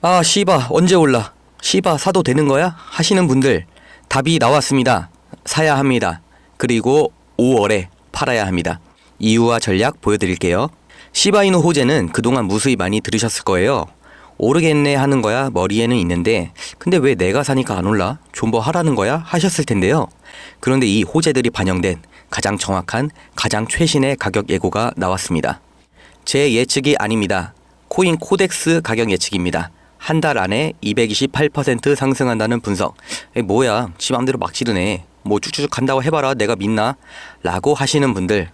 아, 씨바, 언제 올라? 씨바, 사도 되는 거야? 하시는 분들, 답이 나왔습니다. 사야 합니다. 그리고 5월에 팔아야 합니다. 이유와 전략 보여드릴게요. 시바이누 호재는 그동안 무수히 많이 들으셨을 거예요. 오르겠네 하는 거야 머리에는 있는데, 근데 왜 내가 사니까 안 올라? 존버 하라는 거야? 하셨을 텐데요. 그런데 이 호재들이 반영된 가장 정확한, 가장 최신의 가격 예고가 나왔습니다. 제 예측이 아닙니다. 코인 코덱스 가격 예측입니다. 한 달 안에 228% 상승한다는 분석. 뭐야, 지 맘대로 막 지르네. 뭐 쭉쭉 간다고 해봐라, 내가 믿나? 라고 하시는 분들,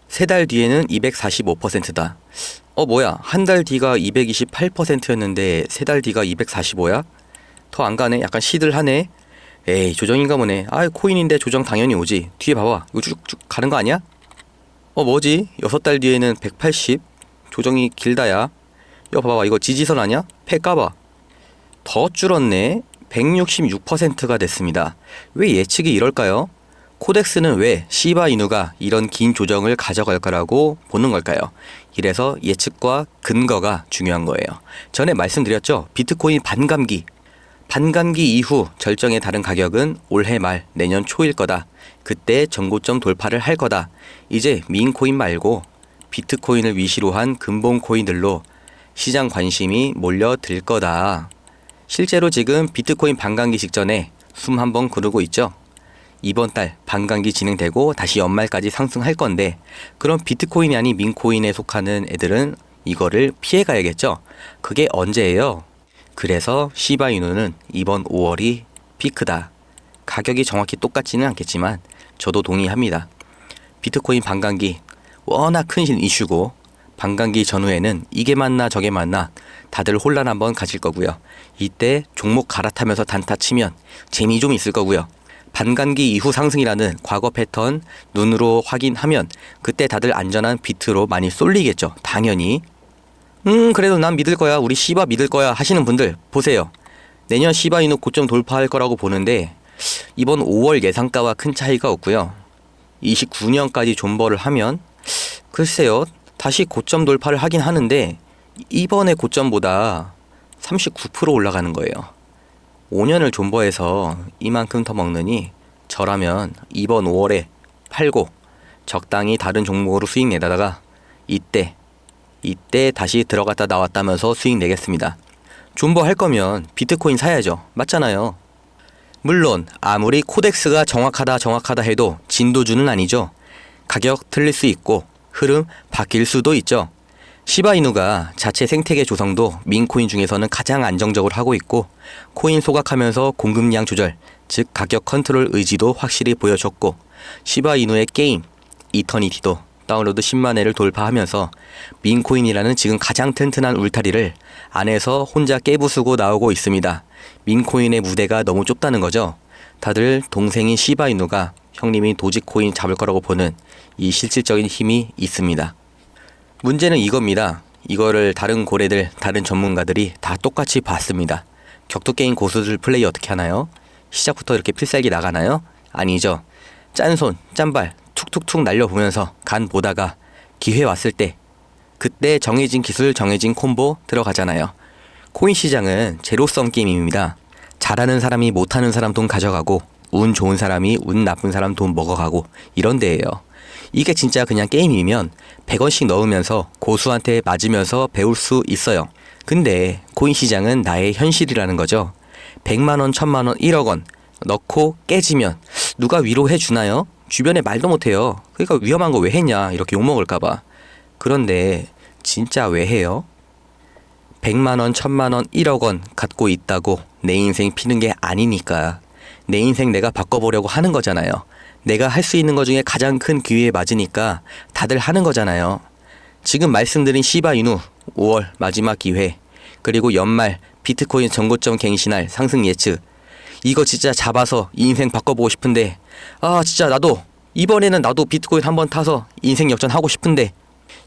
3달 뒤에는 245%다. 뭐야, 한 달 뒤가 228%였는데 3달 뒤가 245야? 더 안 가네? 약간 시들하네? 에이, 조정인가 보네. 아, 코인인데 조정 당연히 오지. 뒤에 봐봐, 이거 쭉쭉 가는 거 아니야? 뭐지? 6달 뒤에는 180? 조정이 길다야. 이거 봐봐, 이거 지지선 아니야? 패 까봐. 더 줄었네. 166%가 됐습니다. 왜 예측이 이럴까요? 코덱스는 왜 시바이누가 이런 긴 조정을 가져갈 거라고 보는 걸까요? 이래서 예측과 근거가 중요한 거예요. 전에 말씀드렸죠? 비트코인 반감기 이후 절정에 다른 가격은 올해 말 내년 초일 거다. 그때 전고점 돌파를 할 거다. 이제 민코인 말고 비트코인을 위시로 한 근본 코인들로 시장 관심이 몰려들 거다. 실제로 지금 비트코인 반감기 직전에 숨 한번 고르고 있죠. 이번 달 반감기 진행되고 다시 연말까지 상승할 건데, 그럼 비트코인이 아닌 민코인에 속하는 애들은 이거를 피해 가야겠죠. 그게 언제예요? 그래서 시바이누는 이번 5월이 피크다. 가격이 정확히 똑같지는 않겠지만 저도 동의합니다. 비트코인 반감기 워낙 큰 이슈고, 반감기 전후에는 이게 맞나 저게 맞나 다들 혼란 한번 가질 거고요. 이때 종목 갈아타면서 단타 치면 재미 좀 있을 거고요. 반감기 이후 상승이라는 과거 패턴 눈으로 확인하면 그때 다들 안전한 비트로 많이 쏠리겠죠. 당연히. 그래도 난 믿을 거야, 우리 시바 믿을 거야 하시는 분들 보세요. 내년 시바이누 고점 돌파할 거라고 보는데 이번 5월 예상가와 큰 차이가 없고요. 29년까지 존버를 하면 글쎄요, 다시 고점 돌파를 하긴 하는데 이번의 고점보다 39% 올라가는 거예요. 5년을 존버해서 이만큼 더 먹느니 저라면 이번 5월에 팔고 적당히 다른 종목으로 수익 내다가 이때 다시 들어갔다 나왔다면서 수익 내겠습니다. 존버 할 거면 비트코인 사야죠. 맞잖아요. 물론 아무리 코덱스가 정확하다 해도 진도주는 아니죠. 가격 틀릴 수 있고 흐름 바뀔 수도 있죠. 시바이누가 자체 생태계 조성도 민코인 중에서는 가장 안정적으로 하고 있고, 코인 소각하면서 공급량 조절, 즉 가격 컨트롤 의지도 확실히 보여줬고, 시바이누의 게임 이터니티도 다운로드 10만 회를 돌파하면서 민코인이라는 지금 가장 튼튼한 울타리를 안에서 혼자 깨부수고 나오고 있습니다. 민코인의 무대가 너무 좁다는 거죠. 다들 동생인 시바이누가 형님이 도지코인 잡을 거라고 보는 이 실질적인 힘이 있습니다. 문제는 이겁니다. 이거를 다른 고래들, 다른 전문가들이 다 똑같이 봤습니다. 격투게임 고수들 플레이 어떻게 하나요? 시작부터 이렇게 필살기 나가나요? 아니죠. 짠손, 짠발 툭툭툭 날려보면서 간 보다가 기회 왔을 때 그때 정해진 기술, 정해진 콤보 들어가잖아요. 코인 시장은 제로섬 게임입니다. 잘하는 사람이 못하는 사람 돈 가져가고 운 좋은 사람이 운 나쁜 사람 돈 먹어가고 이런 데예요. 이게 진짜 그냥 게임이면 100원씩 넣으면서 고수한테 맞으면서 배울 수 있어요. 근데 코인 시장은 나의 현실이라는 거죠. 100만원, 1000만원, 1억원 넣고 깨지면 누가 위로해 주나요? 주변에 말도 못해요. 그러니까 위험한 거 왜 했냐 이렇게 욕먹을까봐. 그런데 진짜 왜 해요? 100만원, 1000만원, 1억원 갖고 있다고 내 인생 피는 게 아니니까. 내 인생 내가 바꿔보려고 하는 거잖아요. 내가 할 수 있는 것 중에 가장 큰 기회에 맞으니까 다들 하는 거잖아요. 지금 말씀드린 시바이누 5월 마지막 기회, 그리고 연말 비트코인 전고점 갱신할 상승 예측, 이거 진짜 잡아서 인생 바꿔보고 싶은데, 진짜 이번에는 나도 비트코인 한번 타서 인생 역전하고 싶은데,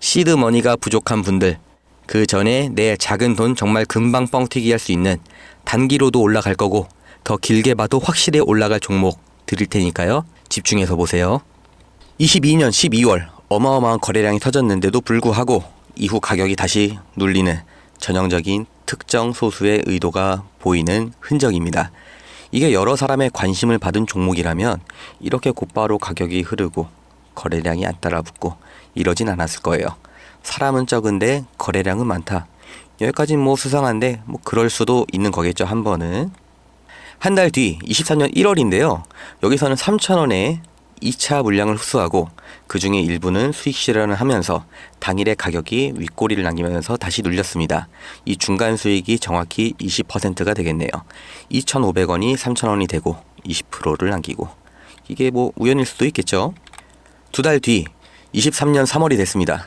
시드머니가 부족한 분들, 그 전에 내 작은 돈 정말 금방 뻥튀기 할 수 있는, 단기로도 올라갈 거고 더 길게 봐도 확실히 올라갈 종목 드릴 테니까요. 집중해서 보세요. 22년 12월 어마어마한 거래량이 터졌는데도 불구하고 이후 가격이 다시 눌리는 전형적인 특정 소수의 의도가 보이는 흔적입니다. 이게 여러 사람의 관심을 받은 종목이라면 이렇게 곧바로 가격이 흐르고 거래량이 안 따라붙고 이러진 않았을 거예요. 사람은 적은데 거래량은 많다. 여기까지는 뭐 수상한데 뭐 그럴 수도 있는 거겠죠. 한 번은. 한 달 뒤 23년 1월인데요. 여기서는 3,000원에 2차 물량을 흡수하고 그 중에 일부는 수익 실현을 하면서 당일의 가격이 윗꼬리를 남기면서 다시 눌렸습니다. 이 중간 수익이 정확히 20%가 되겠네요. 2,500원이 3,000원이 되고 20%를 남기고 이게 뭐 우연일 수도 있겠죠. 두 달 뒤 23년 3월이 됐습니다.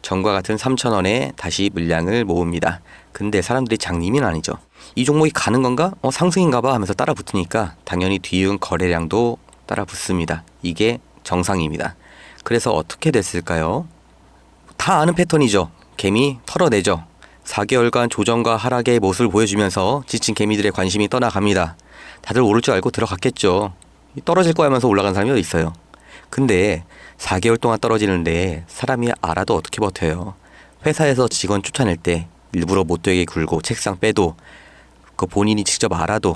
전과 같은 3,000원에 다시 물량을 모읍니다. 근데 사람들이 장님은 아니죠. 이 종목이 가는 건가? 상승인가 봐 하면서 따라 붙으니까 당연히 뒤이은 거래량도 따라 붙습니다. 이게 정상입니다. 그래서 어떻게 됐을까요? 다 아는 패턴이죠. 개미 털어내죠. 4개월간 조정과 하락의 모습을 보여주면서 지친 개미들의 관심이 떠나갑니다. 다들 오를 줄 알고 들어갔겠죠. 떨어질 거야 하면서 올라간 사람이 어디 있어요. 근데 4개월 동안 떨어지는데 사람이 알아도 어떻게 버텨요. 회사에서 직원 쫓아낼 때 일부러 못되게 굴고 책상 빼도 그 본인이 직접 알아도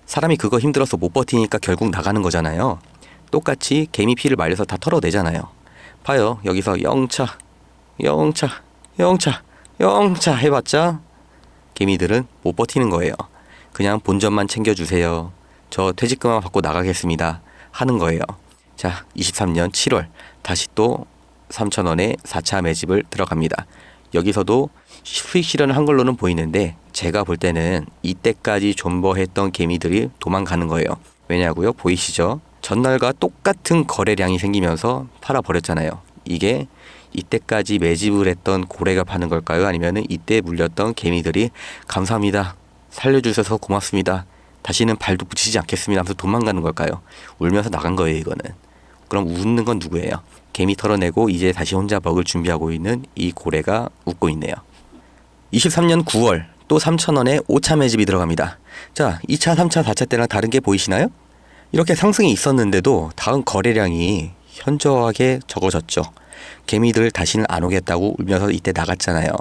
사람이 그거 힘들어서 못 버티니까 결국 나가는 거잖아요. 똑같이 개미 피를 말려서 다 털어내잖아요. 봐요. 여기서 영차 해봤자 개미들은 못 버티는 거예요. 그냥 본전만 챙겨주세요. 저 퇴직금만 받고 나가겠습니다. 하는 거예요. 자, 23년 7월 다시 또 3,000원에 4차 매집을 들어갑니다. 여기서도 수익 실현을 한 걸로는 보이는데 제가 볼 때는 이때까지 존버했던 개미들이 도망가는 거예요. 왜냐고요? 보이시죠? 전날과 똑같은 거래량이 생기면서 팔아버렸잖아요. 이게 이때까지 매집을 했던 고래가 파는 걸까요? 아니면 이때 물렸던 개미들이 감사합니다. 살려주셔서 고맙습니다. 다시는 발도 붙이지 않겠습니다 하면서 도망가는 걸까요? 울면서 나간 거예요, 이거는. 그럼 웃는 건 누구예요? 개미 털어내고 이제 다시 혼자 먹을 준비하고 있는 이 고래가 웃고 있네요. 23년 9월 또 3,000원에 5차 매집이 들어갑니다. 자, 2차, 3차, 4차 때랑 다른 게 보이시나요? 이렇게 상승이 있었는데도 다음 거래량이 현저하게 적어졌죠. 개미들 다시는 안 오겠다고 울면서 이때 나갔잖아요.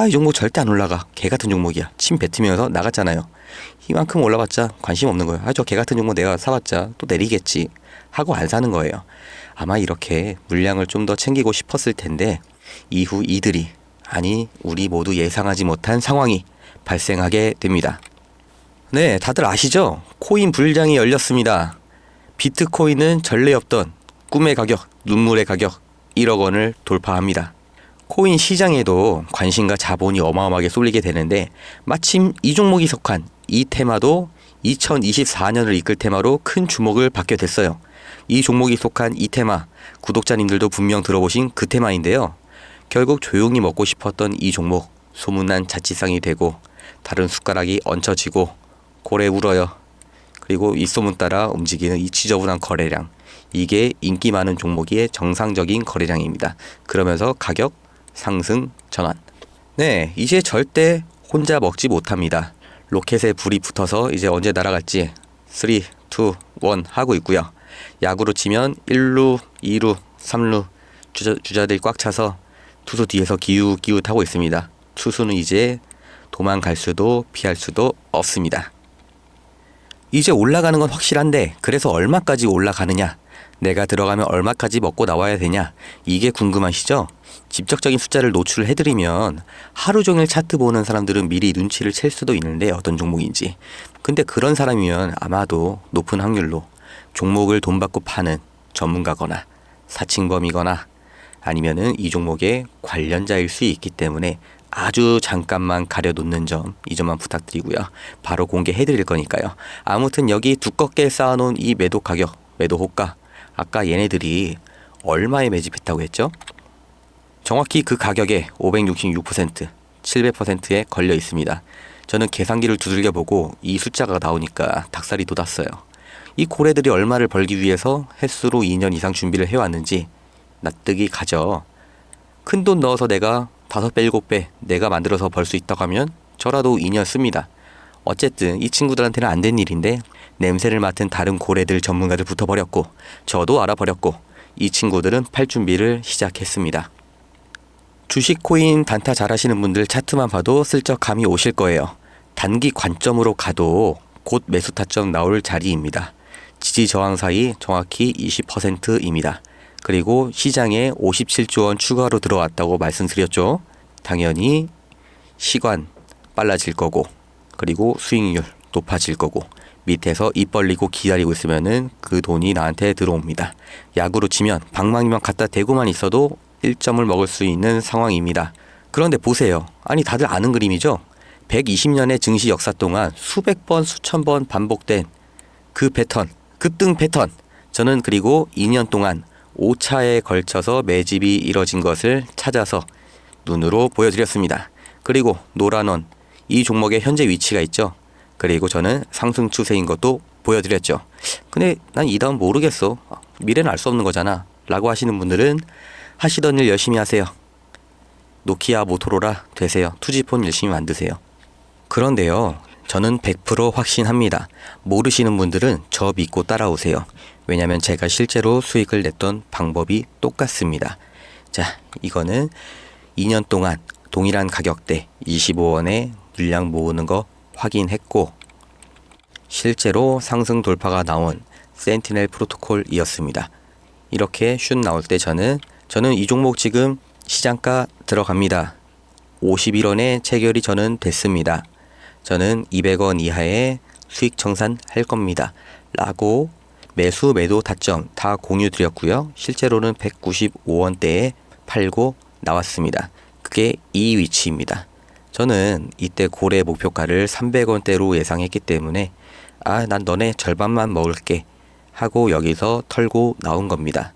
이 종목 절대 안 올라가. 개 같은 종목이야. 침 뱉으면서 나갔잖아요. 이만큼 올라봤자 관심 없는 거예요. 저 개 같은 종목 내가 사봤자 또 내리겠지 하고 안 사는 거예요. 아마 이렇게 물량을 좀 더 챙기고 싶었을 텐데 이후 이들이 우리 모두 예상하지 못한 상황이 발생하게 됩니다. 네, 다들 아시죠? 코인 불장이 열렸습니다. 비트코인은 전례 없던 꿈의 가격, 눈물의 가격 1억 원을 돌파합니다. 코인 시장에도 관심과 자본이 어마어마하게 쏠리게 되는데 마침 이 종목이 속한 이 테마도 2024년을 이끌 테마로 큰 주목을 받게 됐어요. 이 종목이 속한 이 테마, 구독자님들도 분명 들어보신 그 테마인데요. 결국 조용히 먹고 싶었던 이 종목, 소문난 자취상이 되고 다른 숟가락이 얹혀지고 고래 울어요. 그리고 이 소문 따라 움직이는 이 지저분한 거래량. 이게 인기 많은 종목의 정상적인 거래량입니다. 그러면서 가격 상승 전환. 네, 이제 절대 혼자 먹지 못합니다. 로켓에 불이 붙어서 이제 언제 날아갈지 3, 2, 1 하고 있고요. 야구로 치면 1루, 2루, 3루 주자들이 꽉 차서 투수 뒤에서 기웃기웃하고 있습니다. 투수는 이제 도망갈 수도 피할 수도 없습니다. 이제 올라가는 건 확실한데 그래서 얼마까지 올라가느냐, 내가 들어가면 얼마까지 먹고 나와야 되냐, 이게 궁금하시죠? 직접적인 숫자를 노출해드리면 하루 종일 차트 보는 사람들은 미리 눈치를 챌 수도 있는데 어떤 종목인지. 근데 그런 사람이면 아마도 높은 확률로 종목을 돈 받고 파는 전문가거나 사칭범이거나 아니면은 이 종목의 관련자일 수 있기 때문에 아주 잠깐만 가려놓는 점, 이 점만 부탁드리고요. 바로 공개해드릴 거니까요. 아무튼 여기 두껍게 쌓아놓은 이 매도 가격, 매도 호가, 아까 얘네들이 얼마에 매집했다고 했죠? 정확히 그 가격에 566%, 700%에 걸려 있습니다. 저는 계산기를 두들겨 보고 이 숫자가 나오니까 닭살이 돋았어요. 이 고래들이 얼마를 벌기 위해서 횟수로 2년 이상 준비를 해왔는지 납득이 가죠. 큰돈 넣어서 내가 5배, 7배 내가 만들어서 벌 수 있다고 하면 저라도 2년 씁니다. 어쨌든 이 친구들한테는 안 된 일인데 냄새를 맡은 다른 고래들 전문가들 붙어버렸고 저도 알아버렸고 이 친구들은 팔 준비를 시작했습니다. 주식 코인 단타 잘하시는 분들 차트만 봐도 슬쩍 감이 오실 거예요. 단기 관점으로 가도 곧 매수 타점 나올 자리입니다. 지지 저항 사이 정확히 20%입니다. 그리고 시장에 57조 원 추가로 들어왔다고 말씀드렸죠. 당연히 시간 빨라질 거고, 그리고 수익률 높아질 거고, 밑에서 입 벌리고 기다리고 있으면은 그 돈이 나한테 들어옵니다. 야구로 치면 방망이만 갖다 대고만 있어도 1점을 먹을 수 있는 상황입니다. 그런데 보세요. 아니 다들 아는 그림이죠. 120년의 증시 역사 동안 수백 번 수천 번 반복된 그 패턴, 급등 패턴. 저는 그리고 2년 동안 5차에 걸쳐서 매집이 이뤄진 것을 찾아서 눈으로 보여드렸습니다. 그리고 노란 원, 이 종목의 현재 위치가 있죠. 그리고 저는 상승 추세인 것도 보여드렸죠. 근데 난 이 다음 모르겠어. 미래는 알 수 없는 거잖아. 라고 하시는 분들은 하시던 일 열심히 하세요. 노키아 모토로라 되세요. 투지폰 열심히 만드세요. 그런데요, 저는 100% 확신합니다. 모르시는 분들은 저 믿고 따라오세요. 왜냐면 제가 실제로 수익을 냈던 방법이 똑같습니다. 자, 이거는 2년 동안 동일한 가격대 25원에 물량 모으는 거 확인했고, 실제로 상승 돌파가 나온 센티넬 프로토콜이었습니다. 이렇게 슛 나올 때 저는 이 종목 지금 시장가 들어갑니다. 51원에 체결이 저는 됐습니다. 저는 200원 이하의 수익 청산할 겁니다. 라고 매수 매도 타점 다 공유 드렸고요. 실제로는 195원대에 팔고 나왔습니다. 그게 이 위치입니다. 저는 이때 고래 목표가를 300원대로 예상했기 때문에 난 너네 절반만 먹을게 하고 여기서 털고 나온 겁니다.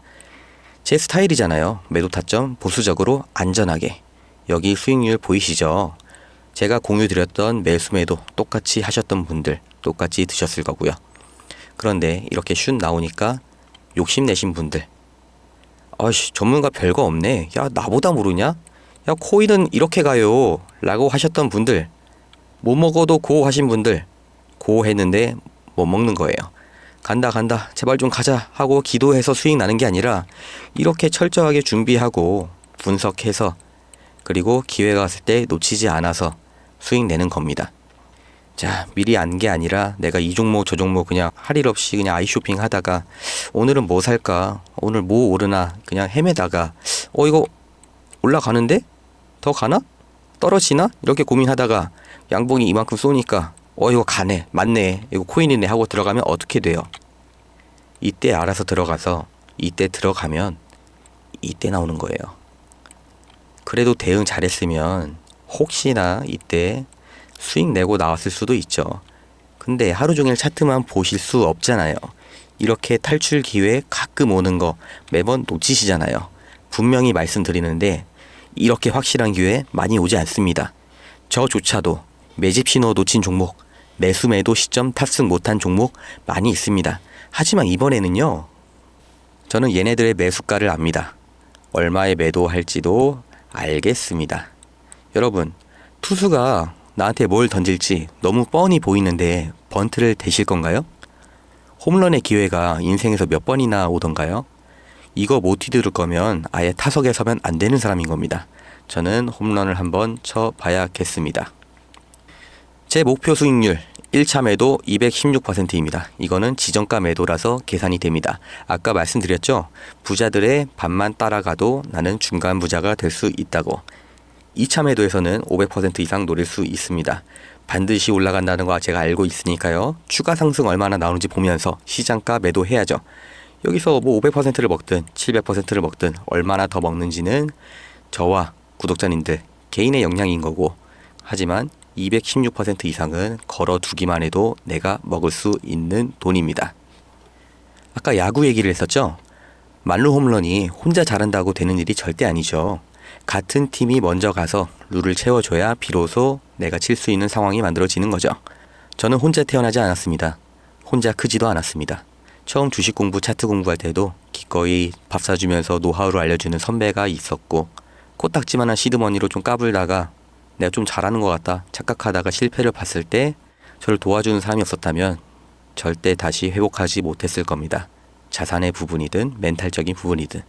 제 스타일이잖아요. 매도 타점 보수적으로 안전하게. 여기 수익률 보이시죠? 제가 공유 드렸던 매수 매도 똑같이 하셨던 분들 똑같이 드셨을 거고요. 그런데 이렇게 슛 나오니까 욕심내신 분들, 아이씨 전문가 별거 없네, 야 나보다 모르냐, 야 코인은 이렇게 가요 라고 하셨던 분들, 못 먹어도 고 하신 분들, 고 했는데 못 먹는 거예요. 간다 제발 좀 가자 하고 기도해서 수익 나는 게 아니라 이렇게 철저하게 준비하고 분석해서, 그리고 기회가 왔을 때 놓치지 않아서 수익 내는 겁니다. 자, 미리 안 게 아니라 내가 이 종목 저 종목 그냥 할 일 없이 그냥 아이쇼핑 하다가 오늘은 뭐 살까, 오늘 뭐 오르나 그냥 헤매다가 이거 올라가는데? 더 가나? 떨어지나? 이렇게 고민하다가 양봉이 이만큼 쏘니까 이거 가네, 맞네, 이거 코인이네 하고 들어가면 어떻게 돼요? 이때 알아서 들어가서 이때 들어가면 이때 나오는 거예요. 그래도 대응 잘했으면 혹시나 이때 수익 내고 나왔을 수도 있죠. 근데 하루 종일 차트만 보실 수 없잖아요. 이렇게 탈출 기회 가끔 오는 거 매번 놓치시잖아요. 분명히 말씀드리는데 이렇게 확실한 기회 많이 오지 않습니다. 저조차도 매집 신호 놓친 종목, 매수 매도 시점 탑승 못한 종목 많이 있습니다. 하지만 이번에는요, 저는 얘네들의 매수가를 압니다. 얼마에 매도할지도 알겠습니다. 여러분, 투수가 나한테 뭘 던질지 너무 뻔히 보이는데 번트를 대실 건가요? 홈런의 기회가 인생에서 몇 번이나 오던가요? 이거 못 뒤들을 거면 아예 타석에 서면 안 되는 사람인 겁니다. 저는 홈런을 한번 쳐봐야겠습니다. 제 목표 수익률 1차 매도 216%입니다. 이거는 지정가 매도라서 계산이 됩니다. 아까 말씀드렸죠? 부자들의 반만 따라가도 나는 중간 부자가 될 수 있다고. 2차 매도에서는 500% 이상 노릴 수 있습니다. 반드시 올라간다는 거 제가 알고 있으니까요. 추가 상승 얼마나 나오는지 보면서 시장가 매도해야죠. 여기서 뭐 500%를 먹든 700%를 먹든 얼마나 더 먹는지는 저와 구독자님들 개인의 역량인 거고, 하지만 216% 이상은 걸어두기만 해도 내가 먹을 수 있는 돈입니다. 아까 야구 얘기를 했었죠? 만루 홈런이 혼자 잘한다고 되는 일이 절대 아니죠. 같은 팀이 먼저 가서 룰을 채워줘야 비로소 내가 칠 수 있는 상황이 만들어지는 거죠. 저는 혼자 태어나지 않았습니다. 혼자 크지도 않았습니다. 처음 주식 공부, 차트 공부할 때도 기꺼이 밥 사주면서 노하우를 알려주는 선배가 있었고, 코딱지만한 시드머니로 좀 까불다가 내가 좀 잘하는 것 같다 착각하다가 실패를 봤을 때 저를 도와주는 사람이 없었다면 절대 다시 회복하지 못했을 겁니다. 자산의 부분이든 멘탈적인 부분이든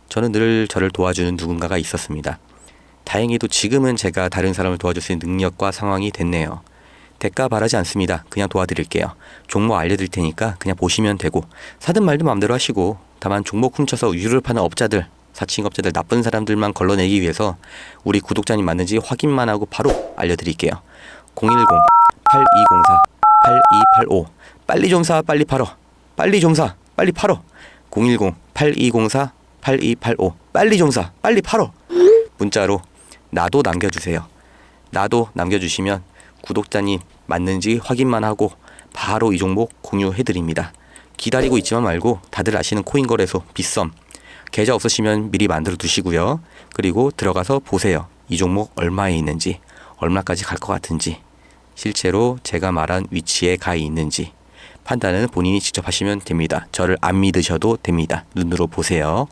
저는 늘 저를 도와주는 누군가가 있었습니다. 다행히도 지금은 제가 다른 사람을 도와줄 수 있는 능력과 상황이 됐네요. 대가 바라지 않습니다. 그냥 도와드릴게요. 종목 알려드릴 테니까 그냥 보시면 되고 사든 말든 마음대로 하시고, 다만 종목 훔쳐서 유를 파는 업자들, 사칭업자들, 나쁜 사람들만 걸러내기 위해서 우리 구독자님 맞는지 확인만 하고 바로 알려드릴게요. 010-8204-8285 빨리 좀 사, 빨리 팔어. 빨리 좀 사, 빨리 팔어. 010-8204-8285 빨리 좀 사, 빨리 팔어. 문자로 나도 남겨주세요. 나도 남겨주시면 구독자님 맞는지 확인만 하고 바로 이 종목 공유해드립니다. 기다리고 있지만 말고 다들 아시는 코인거래소 빗썸 계좌 없으시면 미리 만들어 두시고요. 그리고 들어가서 보세요. 이 종목 얼마에 있는지, 얼마까지 갈 것 같은지, 실제로 제가 말한 위치에 가 있는지 판단은 본인이 직접 하시면 됩니다. 저를 안 믿으셔도 됩니다. 눈으로 보세요.